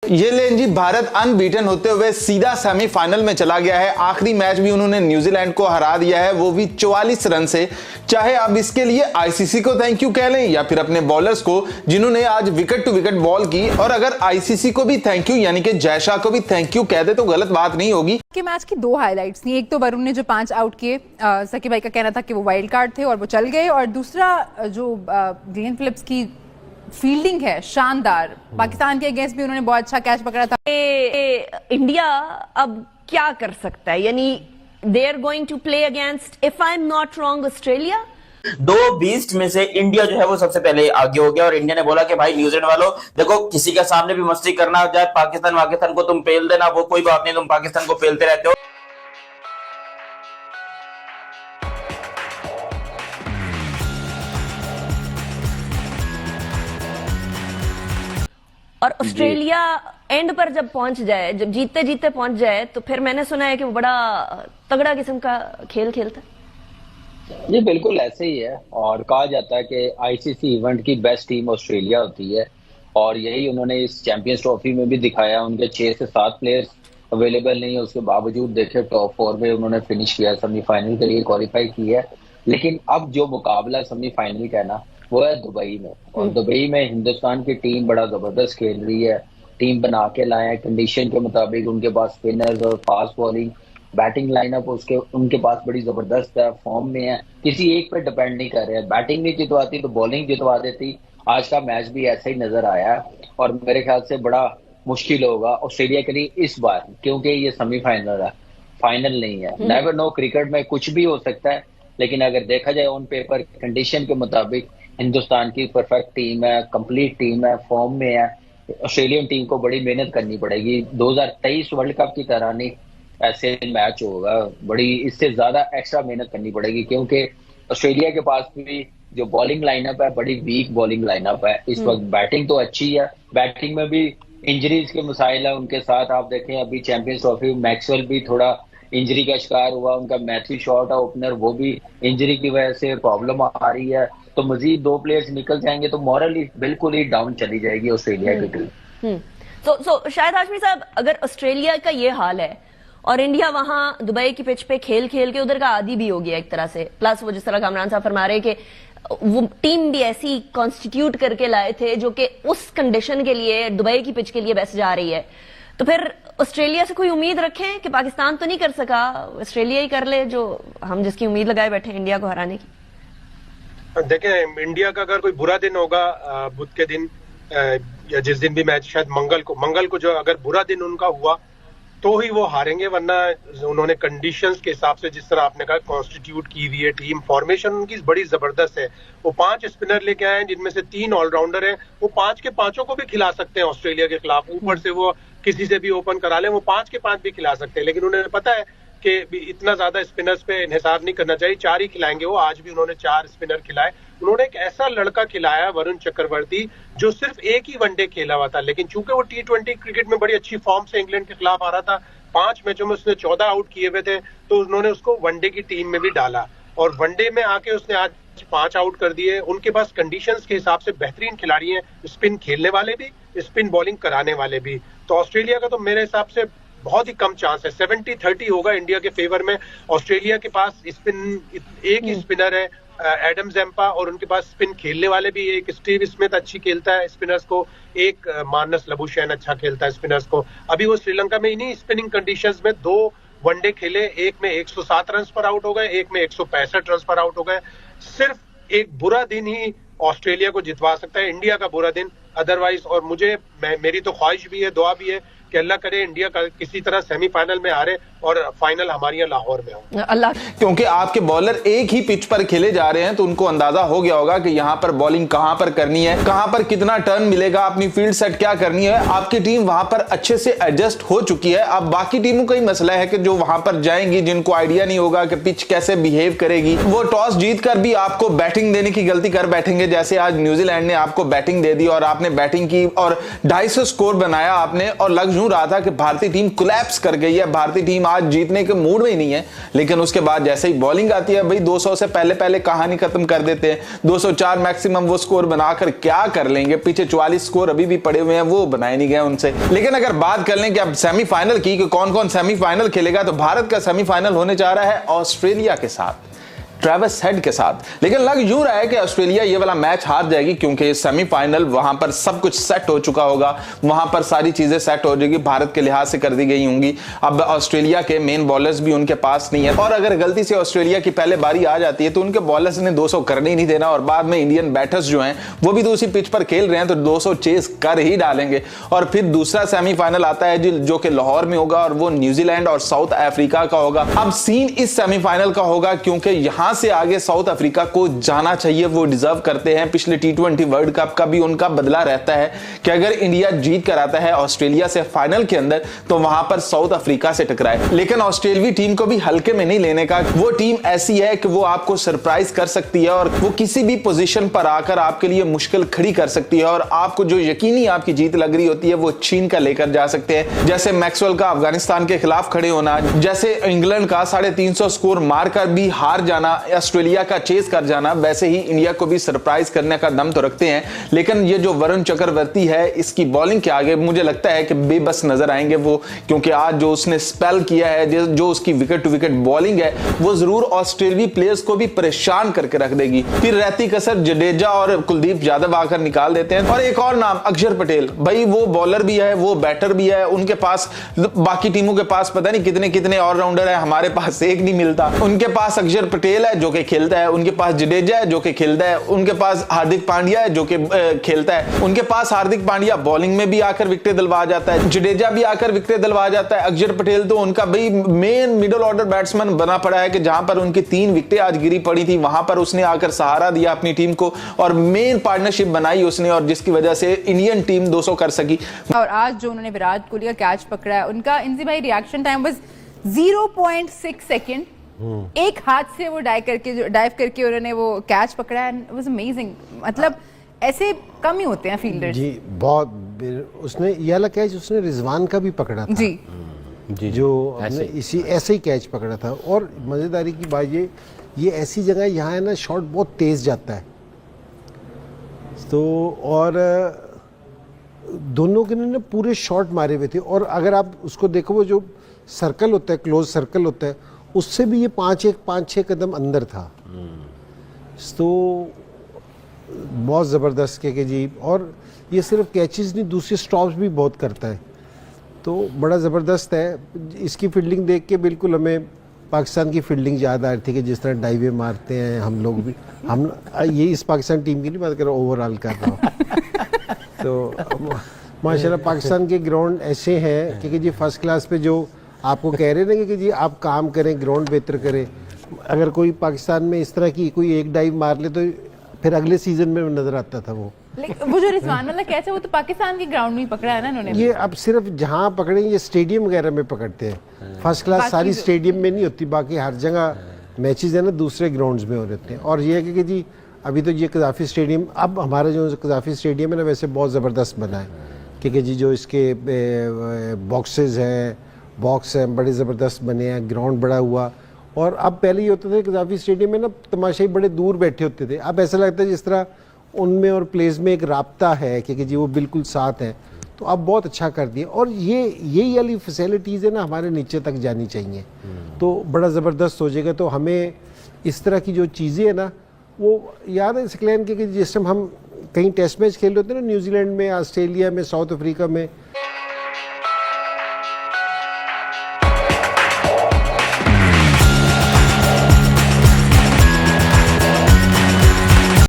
ये लें जी, भारत अनबीटन होते हुए सीधा सेमीफाइनल में चला गया है। आखिरी मैच भी उन्होंने न्यूजीलैंड को हरा दिया है, वो भी 44 रन से। चाहे आप इसके लिए आईसीसी को थैंक यू कह लें या फिर अपने बॉलर्स को जिन्होंने आज विकेट टू विकेट बॉल की, और अगर आईसीसी को भी थैंक यू यानी कि जयशाह को भी थैंक यू कह दे तो गलत बात नहीं होगी। के मैच की दो हाइलाइट्स थी। एक तो वरुण ने जो 5 आउट किए, सकी भाई का कहना था कि वो वाइल्ड कार्ड थे और वो चल गए, और दूसरा जो ग्लेन फिलिप्स की फील्डिंग है शानदार। पाकिस्तान के अगेंस्ट भी उन्होंने बहुत अच्छा कैच पकड़ा था। इंडिया अब क्या कर सकता है, यानी they are going to play against, if I am not wrong, Australia. दो बीस्ट में से इंडिया जो है वो सबसे पहले आगे हो गया, और इंडिया ने बोला कि भाई न्यूजीलैंड वालों देखो, किसी के सामने भी मस्ती करना हो जाए, पाकिस्तान को तुम पेल देना, वो कोई बात नहीं, तुम पाकिस्तान को पेलते रहते हो। और ऑस्ट्रेलिया एंड पर जब पहुंच जाए, जब जीतते जीतते पहुंच जाए, तो फिर मैंने सुना है कि वो बड़ा तगड़ा किस्म का खेल खेलता है। ये बिल्कुल ऐसे ही है, और कहा जाता है कि आईसीसी इवेंट की बेस्ट टीम ऑस्ट्रेलिया होती है, और यही उन्होंने इस चैंपियंस ट्रॉफी में भी दिखाया। उनके 6 से 7 प्लेयर्स अवेलेबल नहीं है, उसके बावजूद देखे टॉप 4 में उन्होंने फिनिश किया, सेमीफाइनल के लिए क्वालिफाई किया। लेकिन अब जो मुकाबला सेमीफाइनल का है ना, वो है दुबई में, और दुबई में हिंदुस्तान की टीम बड़ा जबरदस्त खेल रही है। टीम बना के लाए हैं कंडीशन के मुताबिक, उनके पास स्पिनर्स और फास्ट बॉलिंग, बैटिंग लाइनअप उनके पास बड़ी जबरदस्त है, फॉर्म में है, किसी एक पे डिपेंड नहीं कर रहे हैं। बैटिंग नहीं जितवाती तो बॉलिंग जितवा देती। आज का मैच भी ऐसा ही नजर आया है, और मेरे ख्याल से बड़ा मुश्किल होगा ऑस्ट्रेलिया के लिए इस बार, क्योंकि ये सेमीफाइनल है, फाइनल नहीं है। नेवर नो, क्रिकेट में कुछ भी हो सकता है, लेकिन अगर देखा जाए ऑन पेपर कंडीशन के मुताबिक हिंदुस्तान की परफेक्ट टीम है, कंप्लीट टीम है, फॉर्म में है। ऑस्ट्रेलियन टीम को बड़ी मेहनत करनी पड़ेगी। 2023 वर्ल्ड कप की तरह नहीं ऐसे मैच होगा, बड़ी इससे ज्यादा एक्स्ट्रा मेहनत करनी पड़ेगी, क्योंकि ऑस्ट्रेलिया के पास भी जो बॉलिंग लाइनअप है बड़ी वीक बॉलिंग लाइनअप है इस वक्त। बैटिंग तो अच्छी है, बैटिंग में भी इंजरीज के मसाइल है उनके साथ। आप देखें अभी चैंपियंस ट्रॉफी मैक्सवेल भी थोड़ा इंजरी का शिकार हुआ, उनका मैथ्यू शॉट है ओपनर, वो भी इंजरी की वजह से प्रॉब्लम आ रही है। तो मजीद 2 प्लेयर्स निकल जाएंगे तो मॉरली बिल्कुल ही डाउन चली जाएगी ऑस्ट्रेलिया की टीम। तो शायद हाशमी साहब, अगर ऑस्ट्रेलिया का ये हाल है और इंडिया वहां दुबई की पिच पे खेल खेल के उधर का आदी भी हो गया एक तरह से, प्लस वो जिस तरह कामरान साहब फरमा रहे कि वो टीम भी ऐसी कॉन्स्टिट्यूट करके लाए थे जो कि उस कंडीशन के लिए, दुबई की पिच के लिए बेस्ट जा रही है, तो फिर ऑस्ट्रेलिया से कोई उम्मीद रखें कि पाकिस्तान तो नहीं कर सका, ऑस्ट्रेलिया ही कर ले जो हम जिसकी उम्मीद लगाए बैठे इंडिया को हराने की। देखें, इंडिया का अगर कोई बुरा दिन होगा बुध के दिन, या जिस दिन भी मैच, शायद मंगल को जो अगर बुरा दिन उनका हुआ तो ही वो हारेंगे, वरना उन्होंने कंडीशंस के हिसाब से, जिस तरह आपने कहा, कॉन्स्टिट्यूट की हुई है टीम, फॉर्मेशन उनकी बड़ी जबरदस्त है। वो 5 स्पिनर लेके आए हैं जिनमें से 3 ऑलराउंडर हैं। वो 5 के 5 को भी खिला सकते हैं ऑस्ट्रेलिया के खिलाफ, ऊपर से वो किसी से भी ओपन करा लें, वो 5 के 5 भी खिला सकते हैं। लेकिन उन्हें पता है कि इतना ज्यादा स्पिनर्स पे इन्हिसार नहीं करना चाहिए, 4 ही खिलाएंगे वो। आज भी उन्होंने 4 स्पिनर खिलाए। उन्होंने एक ऐसा लड़का खिलाया, वरुण चक्रवर्ती, जो सिर्फ एक ही वनडे खेला हुआ था, लेकिन चूंकि वो T20 क्रिकेट में बड़ी अच्छी फॉर्म से इंग्लैंड के खिलाफ आ रहा था, 5 मैचों में उसने 14 आउट किए हुए थे, तो उन्होंने उसको वनडे की टीम में भी डाला, और वनडे में आके उसने आज 5 आउट कर दिए। उनके पास कंडीशंस के हिसाब से बेहतरीन खिलाड़ी हैं, स्पिन खेलने वाले भी, स्पिन बॉलिंग कराने वाले भी। तो ऑस्ट्रेलिया का तो मेरे हिसाब से बहुत ही कम चांस है, 70-30 होगा इंडिया के फेवर में। ऑस्ट्रेलिया के पास स्पिन एक ही स्पिनर है, एडम जैम्पा, और उनके पास स्पिन खेलने वाले भी, एक स्टीव स्मिथ अच्छी खेलता है स्पिनर्स को, एक मार्नस लबुशैन अच्छा खेलता है स्पिनर्स को। अभी वो श्रीलंका में इन्हीं स्पिनिंग कंडीशंस में 2 वनडे खेले, एक में 107 रन पर आउट हो गए, एक में 165 रन पर आउट हो गए। सिर्फ एक बुरा दिन ही ऑस्ट्रेलिया को जितवा सकता है, इंडिया का बुरा दिन, अदरवाइज। और मेरी तो ख्वाहिश भी है, दुआ भी है कि अल्लाह करे इंडिया का किसी तरह सेमीफाइनल में हारे और फाइनल हमारी लाहौर में हो अल्लाह। क्योंकि आपके बॉलर एक ही पिच पर खेले जा रहे हैं, तो उनको अंदाजा हो गया होगा कि यहां पर बॉलिंग कहां पर करनी है, कहां पर कितना टर्न मिलेगा, अपनी फील्ड सेट क्या करनी है। आपकी टीम वहां पर अच्छे से एडजस्ट हो चुकी है। अब बाकी टीमों का ही मसला है कि जो वहां पर जाएंगी, जिनको आइडिया नहीं होगा कि पिच कैसे बिहेव करेगी, वो टॉस जीतकर भी आपको बैटिंग देने की गलती कर बैठेंगे। जैसे आज न्यूजीलैंड ने आपको बैटिंग दे दी और आपने बैटिंग की और 250 स्कोर बनाया आपने, और लग यूं यूं रहा था कि भारतीय टीम कोलैप्स कर गई है, भारतीय टीम आज जीतने के मूड में ही नहीं है। लेकिन उसके बाद जैसे ही बॉलिंग आती है भाई 200 से पहले कहानी खत्म कर देते हैं। 204 मैक्सिमम वो स्कोर बनाकर क्या कर लेंगे, पीछे 44 स्कोर अभी भी पड़े हुए हैं, वो बनाए नहीं गए उनसे। लेकिन अगर बात कर लें कि अब सेमीफाइनल की, कि कौन कौन सेमीफाइनल खेलेगा, तो भारत का सेमीफाइनल होने जा रहा है ऑस्ट्रेलिया के साथ, ट्रेविस हेड के साथ। लेकिन लग यूं रहा है कि ऑस्ट्रेलिया ये वाला मैच हार जाएगी, क्योंकि सेमीफाइनल वहां पर सब कुछ सेट हो चुका होगा, वहां पर सारी चीजें सेट हो जाएगी, भारत के लिहाज से कर दी गई होंगी। अब ऑस्ट्रेलिया के मेन बॉलर्स भी उनके पास नहीं है, और अगर गलती से ऑस्ट्रेलिया की पहले बारी आ जाती है तो उनके बॉलर्स ने 200 करने ही नहीं देना, और बाद में इंडियन बैटर्स जो हैं वो भी दूसरी पिच पर खेल रहे हैं तो 200 चेस कर ही डालेंगे। और फिर दूसरा सेमीफाइनल आता है जो कि लाहौर में होगा, और वो न्यूजीलैंड और साउथ अफ्रीका का होगा। अब सीन इस सेमीफाइनल का होगा, क्योंकि यहां से आगे साउथ अफ्रीका को जाना चाहिए, वो डिजर्व करते हैं। पिछले T20 वर्ल्ड कप का भी उनका बदला रहता है कि अगर इंडिया जीत कर आता है ऑस्ट्रेलिया से फाइनल के अंदर तो वहां पर साउथ अफ्रीका से टकराए। लेकिन ऑस्ट्रेलियाई टीम को भी हल्के में नहीं लेने का, वो टीम ऐसी है कि वो आपको सरप्राइज कर सकती है, और वो किसी भी पोजीशन पर आकर आपके लिए मुश्किल खड़ी कर सकती है, और आपको जो यकीनी आपकी जीत लग रही होती है वो छीन कर लेकर जा सकते हैं। जैसे मैक्सवेल का अफगानिस्तान के खिलाफ खड़े होना, जैसे इंग्लैंड का 350 स्कोर मारकर भी हार जाना, ऑस्ट्रेलिया का चेस कर जाना, वैसे ही इंडिया को भी सरप्राइज करने का दम तो रखते हैं। लेकिन ये जो वरुण चक्रवर्ती है, इसकी बॉलिंग के आगे मुझे लगता है कि बेबस नजर आएंगे वो, क्योंकि आज जो उसने स्पेल किया है, जो उसकी विकेट टू विकेट बॉलिंग है, वो जरूर ऑस्ट्रेलियाई प्लेयर्स को भी परेशान करके रख देगी। फिर रहती कसर जडेजा और कुलदीप यादव आकर निकाल देते हैं। और एक और नाम अक्षर पटेल, भाई वो बॉलर भी है, वो बैटर भी है, उनके पास, बाकी टीमों के पास पता नहीं कितने कितने ऑलराउंडर है, हमारे पास एक नहीं मिलता। उनके पास अक्षर पटेल है जो कि खेलता है, उनके पास जडेजा है जो कि खेलता है, उनके पास हार्दिक पांड्या है जो कि खेलता है, उनके पास हार्दिक पांड्या बॉलिंग में भी आकर विकेट दिलवा जाता है, जडेजा भी आकर विकेट दिलवा जाता है। अक्षर पटेल तो उनका भाई मेन मिडिल ऑर्डर बैट्समैन बना पड़ा है, कि जहां पर उनकी 3 विकेटें आज गिरी पड़ी थी वहां पर उसने आकर सहारा दिया अपनी टीम को, और मेन पार्टनरशिप बनाई उसने, और जिसकी वजह से इंडियन टीम 200 कर सकी। और आज जो उन्होंने विराट कोहली का कैच पकड़ा है, उनका इंजी भाई रिएक्शन टाइम वाज 0.6 सेकंड। एक हाथ से वो डाइव करके उन्होंने वो कैच पकड़ा है, इट वाज अमेजिंग। मतलब ऐसे कम ही होते हैं फील्डर्स जी, बहुत। उसने ये वाला कैच उसने रिजवान का भी पकड़ा था जी, जो इसी ऐसे ही कैच पकड़ा था। और मजेदारी की बात ये ऐसी जगह यहाँ है ना, शॉट बहुत तेज जाता है, तो और दोनों के ने पूरे शॉट मारे हुए थे। और अगर आप उसको देखो, वो जो सर्कल होता है, क्लोज सर्कल होता है, उससे भी ये 5-6 कदम अंदर था। तो बहुत ज़बरदस्त के जी। और ये सिर्फ कैचेस नहीं, दूसरे स्टॉप्स भी बहुत करता है, तो बड़ा ज़बरदस्त है। इसकी फील्डिंग देख के बिल्कुल हमें पाकिस्तान की फील्डिंग याद आ रही थी, कि जिस तरह डाइवे मारते हैं हम लोग भी। हम ये इस पाकिस्तान टीम की नहीं बात कर रहा, ओवरऑल कर रहा हूँ। तो माशाल्लाह पाकिस्तान के ग्राउंड ऐसे हैं कि जी फर्स्ट क्लास पे, जो आपको कह रहे हैं कि जी आप काम करें, ग्राउंड बेहतर करें। अगर कोई पाकिस्तान में इस तरह की कोई एक डाइव मार ले तो फिर अगले सीजन में नजर आता था वो। लेकिन वो जो रिजवान वाला कैच है वो तो पाकिस्तान के ग्राउंड में ही पकड़ा है ना इन्होंने। ये अब सिर्फ जहाँ पकड़े, ये स्टेडियम वगैरह में पकड़ते हैं। फर्स्ट क्लास सारी स्टेडियम में नहीं होती, बाकी हर जगह मैचेस है ना दूसरे ग्राउंड्स में हो रहते हैं। और ये है कि जी अभी तो ये कज़ाफ़ी स्टेडियम, अब हमारा जो कज़ाफ़ी स्टेडियम है ना, वैसे बहुत ज़बरदस्त बना है, क्योंकि जी जो इसके बॉक्सेस हैं, बॉक्स हैं, बड़े ज़बरदस्त बने हैं, ग्राउंड बड़ा हुआ। और अब पहले ये होता था कज़ाफ़ी स्टेडियम में ना तमाशाई बड़े दूर बैठे होते थे, अब ऐसा लगता है जिस तरह उनमें और प्लेस में एक राब्ता है, क्योंकि जी वो बिल्कुल साथ हैं। तो अब बहुत अच्छा कर दिया। और यही वाली फैसिलिटीज़ है ना, हमारे नीचे तक जानी चाहिए, तो बड़ा ज़बरदस्त हो जाएगा। तो हमें इस तरह की जो चीज़ें हैं ना, वो याद है स्कलैन के, जिस टाइम हम कहीं टेस्ट मैच खेल रहे होते हैं ना, न्यूजीलैंड में, ऑस्ट्रेलिया में, साउथ अफ्रीका में,